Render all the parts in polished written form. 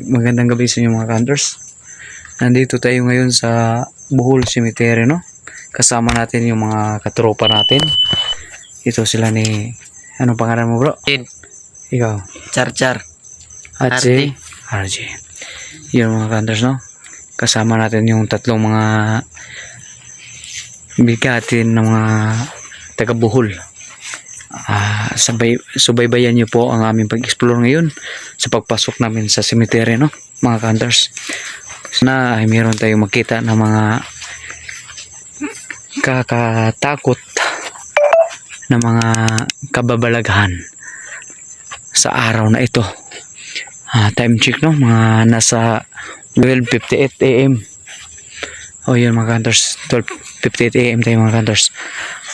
Magandang gabi sa inyo mga hunters. Nandito tayo ngayon sa Bohol Cemetery, no? Kasama natin yung mga katropa natin. Ito sila ni... Anong pangalan mo, bro? Ed. Ikaw? Char. At si... RJ. Yun mga hunters, no? Kasama natin yung tatlong mga bigatin ng mga taga Bohol. Subaybayan nyo po ang aming pag-explore ngayon sa pagpasok namin sa cemetery, no, mga hunters. Na ay meron tayong makita ng mga kakatakot na mga kababalaghan sa araw na ito. Time check, no, mga nasa 12:58 AM. Yun mga hunters, 12:58 AM tayo mga hunters.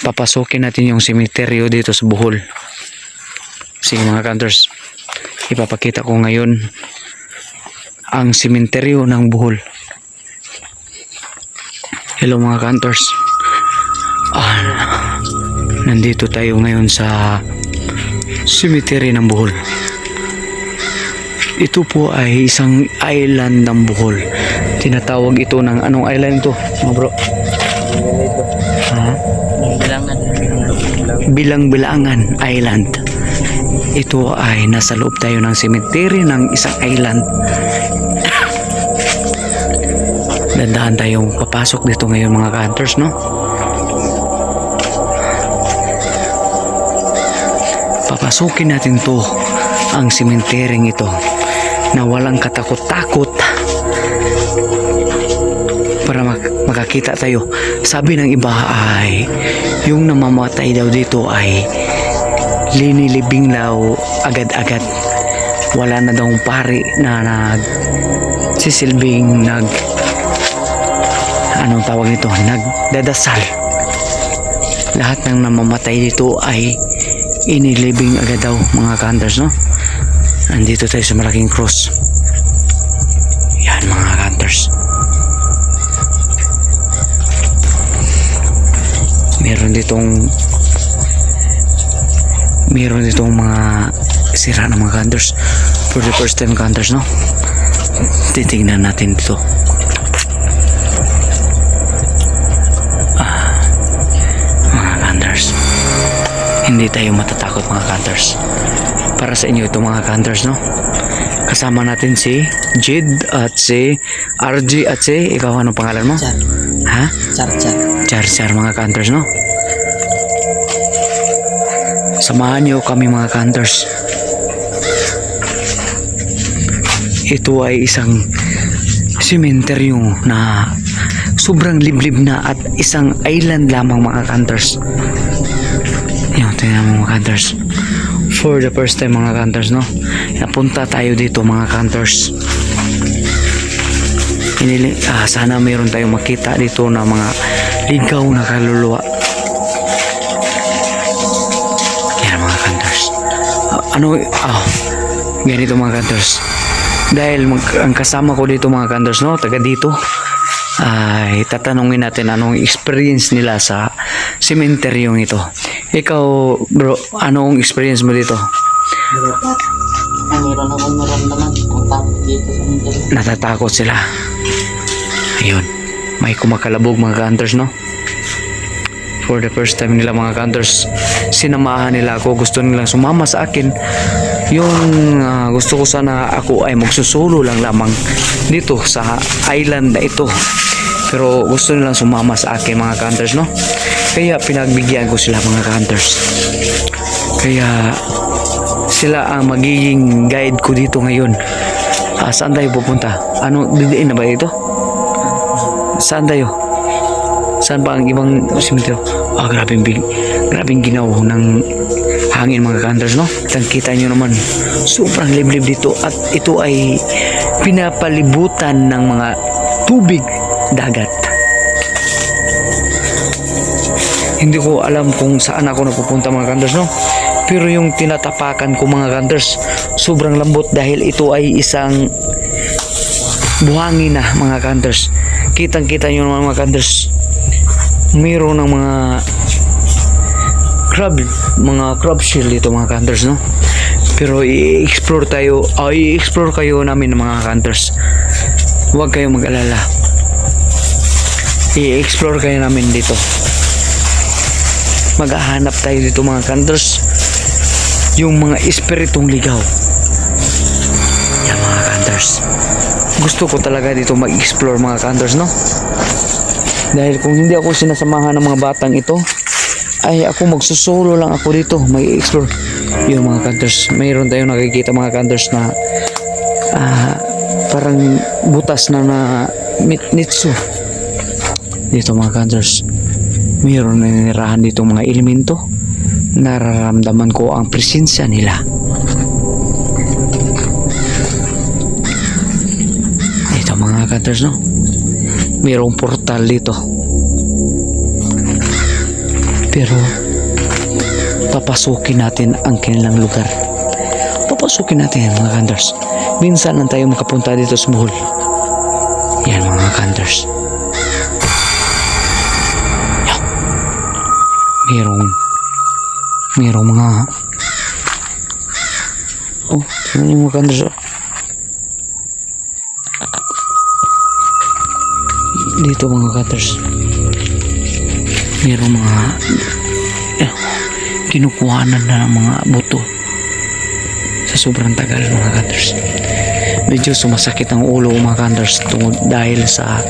Papasukin natin yung cemetery dito sa Bohol. Sige mga hunters, ipapakita ko ngayon ang cemetery ng Bohol. Hello mga hunters. Nandito tayo ngayon sa cemetery ng Bohol. Ito po ay isang island ng Bohol. Tinatawag ito ng anong island to, mga bro? Bilang-Bilangan Island. Ito ay nasa loob tayo ng cemetery ng isang island. Dandahan tayong papasok dito ngayon mga hunters, no? Papasukin natin to, ang cemetery ito, na walang katakot-takot, para makakita tayo. Sabi ng iba ay yung namamatay daw dito ay linilibing daw agad-agad. Wala na daw pari na nagsisilbing anong tawag nito, nagdadasal. Lahat ng namamatay dito ay inilibing agad daw mga hunters, no? Andito tayo sa malaking cross. Yan mga hunters. Meron ditong mga sira ng mga hunters. For the first time hunters, no? Titingnan natin dito. Mga hunters, hindi tayo matatakot mga hunters. Para sa inyo ito mga hunters, no? Kasama natin si Jid at si RG at si ikaw, anong pangalan mo? Char. Ha? Char mga hunters, no? Samahan niyo kami mga hunters. Ito ay isang cemetery na sobrang liblib na at isang island lamang mga hunters. Yan, tingnan mo mga hunters. For the first time mga hunters, no? Napunta tayo dito mga hunters. Sana mayroon tayong makita dito na mga ligaw na kaluluwa. Yan mga hunters. Ganito mga hunters. Dahil ang kasama ko dito mga hunters, no, taga dito, ay tatanungin natin anong experience nila sa cemetery ito. Ikaw bro, anong experience mo dito? Meron akong maramdaman ang takot dito sa cemetery. Natatakot sila. Ayun, may kumakalabog mga hunters, no? For the first time nila mga hunters, sinamahan nila ako. Gusto nilang sumama sa akin. Yung gusto ko sana ako ay magsusulo lang lamang dito sa island na ito, pero gusto nilang sumama sa akin mga hunters, no? Kaya pinagbigyan ko sila mga hunters. Kaya sila ang magiging guide ko dito ngayon. Saan tayo pupunta? Didiin na ba ito? Saan tayo? Saan ba ang ibang cemetery? Grabing ginaw ng hangin mga hunters, no? Kita nyo naman, sobrang liblib dito at ito ay pinapalibutan ng mga tubig dagat. Hindi ko alam kung saan ako napupunta mga hunters, no? Pero yung tinatapakan ko mga hunters, sobrang lambot dahil ito ay isang buhangin na mga hunters. Kitang-kita nyo naman mga hunters. mayroon ng mga crab shell dito mga hunters, no? Pero i-explore kayo namin ng mga hunters. Huwag kayong mag-alala. I-explore kayo namin dito. Maghahanap tayo dito mga hunters. Yung mga espiritong ligaw. Yan mga hunters. Gusto ko talaga dito mag-explore mga hunters, no? Dahil kung hindi ako sinasamahan ng mga batang ito, ay ako magsusolo lang ako dito, mag-explore. Yung mga hunters, mayroon tayong nakikita mga hunters na parang butas na nitsu. Dito mga hunters, mayroon na ninirahan dito mga elemento. Nararamdaman ko ang presensya nila. Dito mga hunters, no? Mayroong portal dito. Pero papasukin natin ang kanilang lugar. Papasukin natin mga hunters. Minsan lang tayo makapunta dito sa Bohol. Yan mga hunters. Mayroong mga tingnan yung mga hunters. Dito mga hunters. Mayroong mga kinukuhanan na ng mga buto sa sobrang tagal mga hunters. Medyo sumasakit ang ulo mga hunters tungkol dahil sa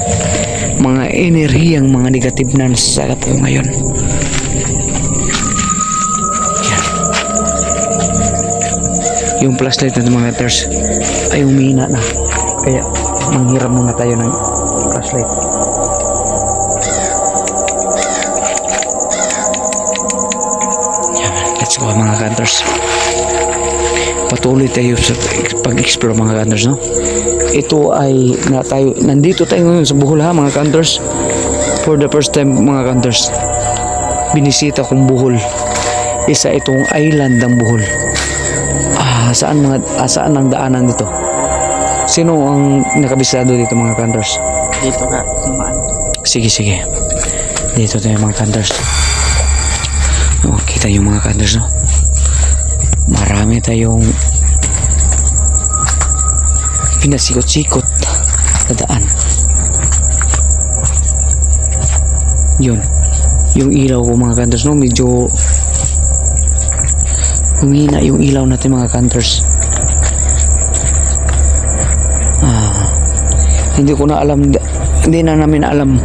mga enerhiyang mga negative na nasasagap ko ngayon. Yan. Yung flashlight na mga hunters ay umihina na, kaya manghiram muna tayo ng flashlight. Let's go mga hunters. Patuloy tayo sa pag-explore mga hunters, no? Ito ay nandito tayo ngayon sa Bohol ha mga hunters. For the first time mga hunters, binisita kong Bohol. Isa itong island ng Bohol. Saan ang daanan dito? Sino ang nakabisado dito mga hunters? Dito ka, sumaan. Sige. Dito tayo mga hunters. Kita yung mga hunters, no? Marami tayong pinasikot-sikot na daan. Yun. Yung ilaw ko mga hunters, no? Medyo humina yung ilaw natin mga hunters. Hindi ko na alam, hindi na namin alam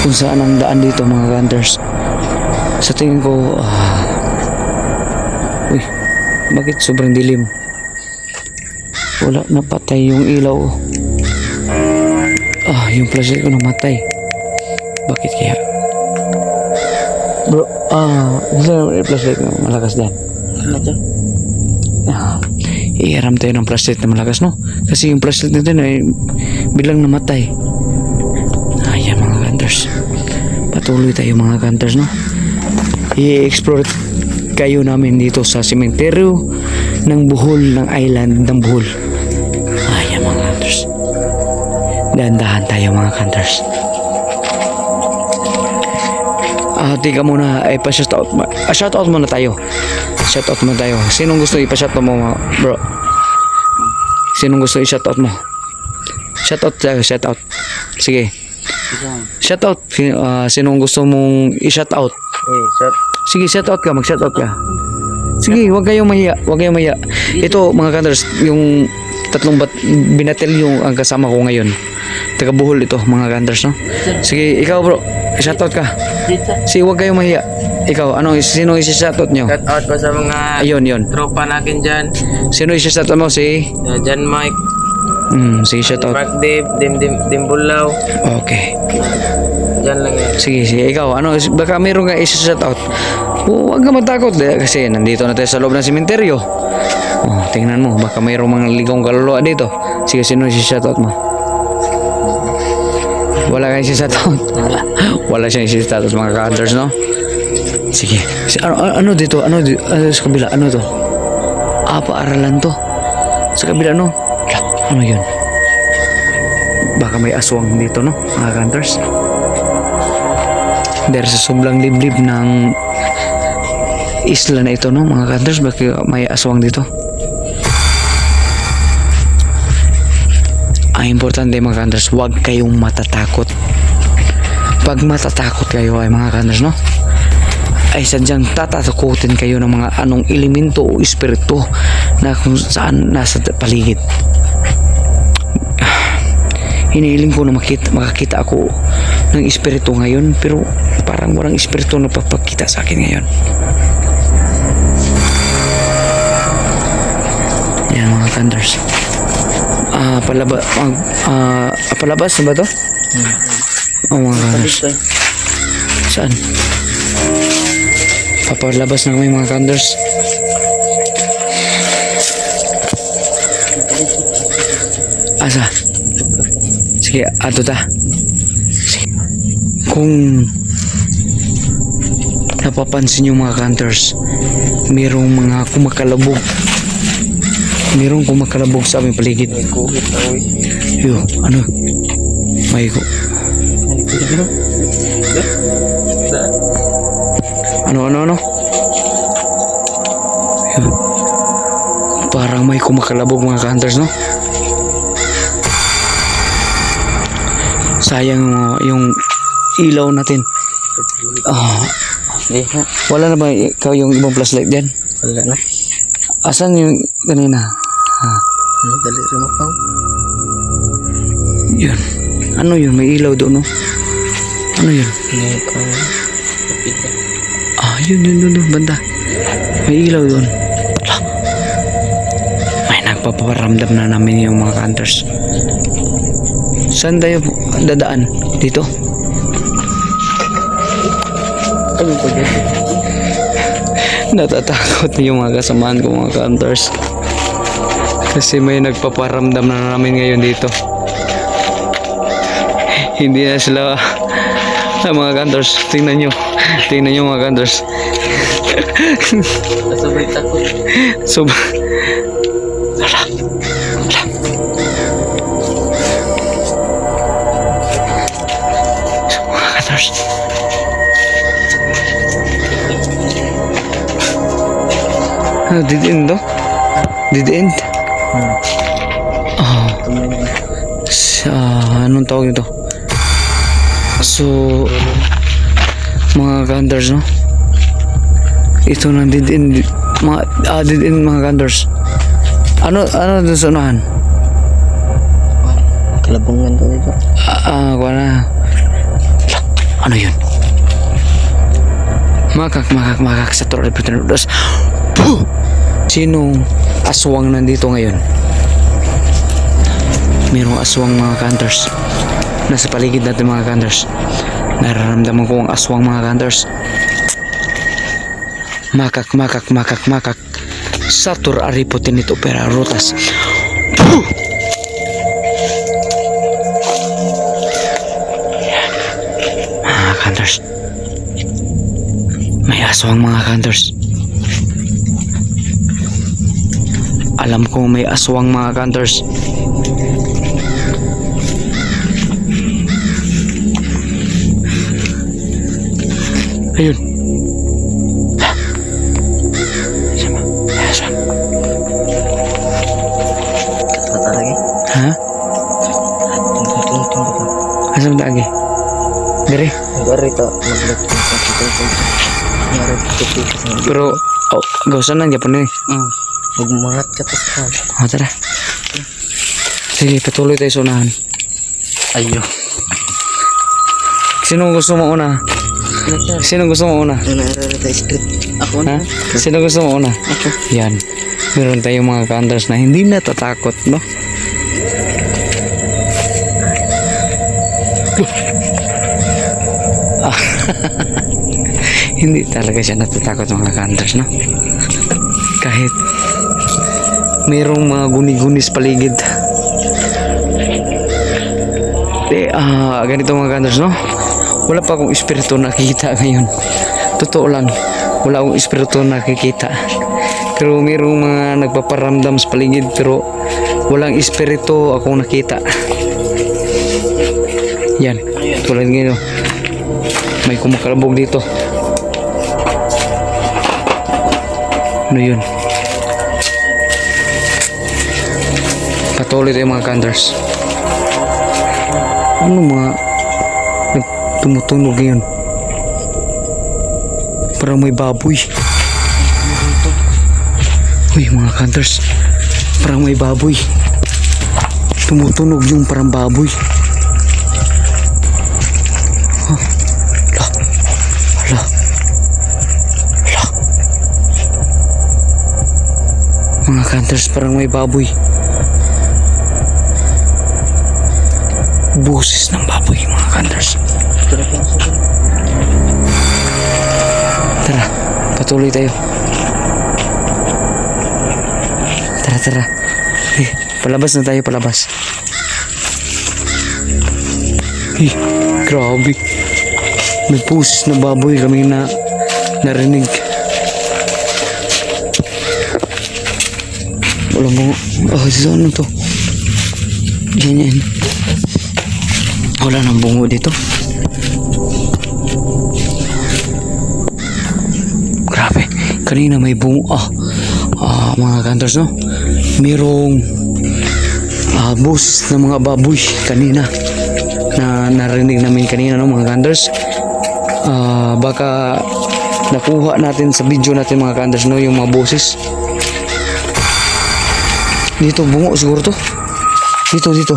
kung saan ang daan dito mga hunters. Sa tingin ko, bakit sobrang dilim? Wala, napatay yung ilaw. Yung flashlight ko namatay. Bakit kaya? Bro, gusto na yung flashlight na malakas dyan. Iiram tayo ng flashlight na malakas, no? Kasi yung flashlight natin ay bilang namatay. Ayan mga hunters. Patuloy tayo mga hunters, no? I-explore kayo namin dito sa sementeryo ng Bohol, ng island ng Bohol. Ayan mga hunters. Dahan-dahan tayo mga hunters. Tika muna ay pa-shoutout. Shoutout muna tayo. Shoutout muna tayo. Sinong gusto ipa-shoutout mo bro? Sinong gusto i-shoutout mo? Shoutout tayo, shoutout. Sige. Shoutout. Sinong gusto mong i-shoutout? Sige, shoutout ka, mag-shoutout ka. Sige, huwag kayong mahiya. Ito mga hunters, yung tatlong binatil yung ang kasama ko ngayon. Taga Bohol ito mga hunters, no? Sige, ikaw bro, shoutout ka. Sige, huwag kayong mahiya. Ikaw, sino isi-shoutout nyo? Shoutout ko sa mga Ayun. tropa natin dyan. Sino isi-shoutout mo? Si? Jan Mike. Sige, shoutout. Mark Dave, Dimbulaw. Okay. Dyan lang yan. Sige, ikaw, baka mayroon ka isi-shoutout. Huwag ka matakot kasi nandito na tayo sa loob ng sementeryo. Tingnan mo, baka mayroong mga ligong kaluluwa dito. Sige, sino isi-shoutout mo? Wala kang isi-shoutout? Wala siyang isi-shoutout mga hunters, no? Sige. Ano dito? Sa kabila? Ano to? Paaralan to. Sa kabila, no? Ano yun? Baka may aswang dito, no? Mga hunters. dahil sa sobrang liblib ng isla na ito, no mga ka-hunters, bakit may aswang dito. Ang importante mga ka-hunters, huwag kayong matatakot. Pag matatakot kayo ay mga ka-hunters, no, ay sadyang tatatakutin kayo ng mga anong elemento o espiritu na kung saan nasa paligid. Hinihiling ko na makakita ako ng espiritu ngayon, pero parang walang espiritu na papakita sa akin ngayon. Yan mga ka-hunters. Palabas na ba to? Oh mga ka-hunters. Saan? Papalabas na kami mga ka-hunters. Asa? Sige, ato ta. Sige. Kung napapansin yung mga ka-hunters, mayroong mga kumakalabog. Mayroong kumakalabog sa aming paligid. May kuhit na uy. Yo, ano? May ko. Ano? Yun. Parang may kumakalabog mga ka-hunters, no? Sayang yung ilaw natin. Wala na ba ikaw yung ibang flashlight dyan? Wala na. Asan yung kanina? Dali rin mo pa. Yun. Ano yun? May ilaw doon, no? Ano yun? May kapita. Yun, banda. May ilaw doon. May nagpaparamdam na namin yung mga hunters. Saan tayo dadaan? Dito? Ano po dyan? Natatakot yung mga kasamaan ko mga hunters. Kasi may nagpaparamdam na namin ngayon dito. Hindi na sila mga hunters. Tingnan nyo mga hunters. Sobrang takot. Mga hunters. Did end to? Did end? Anong tawag nito? So, mga hunters, no? Ito na did end. Did end mga hunters. Ano dun sa unahan? Kalabungan ko dito. Kuha na. Ano yun? Makak sa Torre Pretendos. Puh! Sinong aswang nandito ngayon? Mayroong aswang mga hunters. Nasa paligid natin mga hunters. Nararamdaman ko ang aswang mga hunters. Makak. Satur aripotin ito pera rotas. Puh! Mga hunters. May aswang mga hunters. Alam ko may aswang mga hunters. Ayun. Sama. Aswang. Kata lagi. Ha? Tunggu. Asam tak lagi? Dari? Dari to maglut sa Pero gak usah nang Japon nih. Magmangat ka pa sa Tara. Sige, patuloy tayo sa unahan. ayo. Sino gusto mo una? Sino gusto mo una? Ano tayo script? Ako Ha? na. Sino gusto mo una? Ako. Yan. Meron tayong mga hunters na hindi natatakot, no? Hindi talaga siya natatakot mga hunters, no? Kahit mayroong mga guni-gunis paligid. Ganito mga hunters, no? Wala pa akong espiritu nakikita ngayon. Totoo lang. Wala akong espiritu nakikita. Pero mayroong mga nagpaparamdam sa paligid, pero walang espiritu akong nakita. Yan. Tulad ngayon. May kumakalabog dito. Ano yun? Patuloy tayo mga hunters. Ano mga tumutunog yun? Parang may baboy. Uy mga hunters, parang may baboy. Tumutunog yung parang baboy. Huh? Hala. Mga hunters, parang may baboy. Boses ng baboy mga hunters. Tara, patuloy tayo. Tara. Palabas na tayo, palabas. Grabe. May pusis na baboy kami na narinig. Wala mo. Ano to? Yan. Wala nang bungo dito. Grabe. Kanina may bungo. Mga hunters, no? Merong boses ng mga baboy kanina na narinig namin kanina, no, mga hunters. Baka nakuha natin sa video natin mga hunters, no, yung mga boses. Dito bungo siguro to. Dito.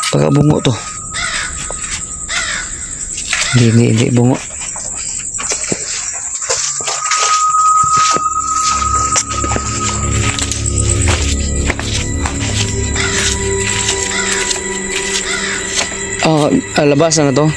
Baka bungo to. Hindi bungo. Labas na to.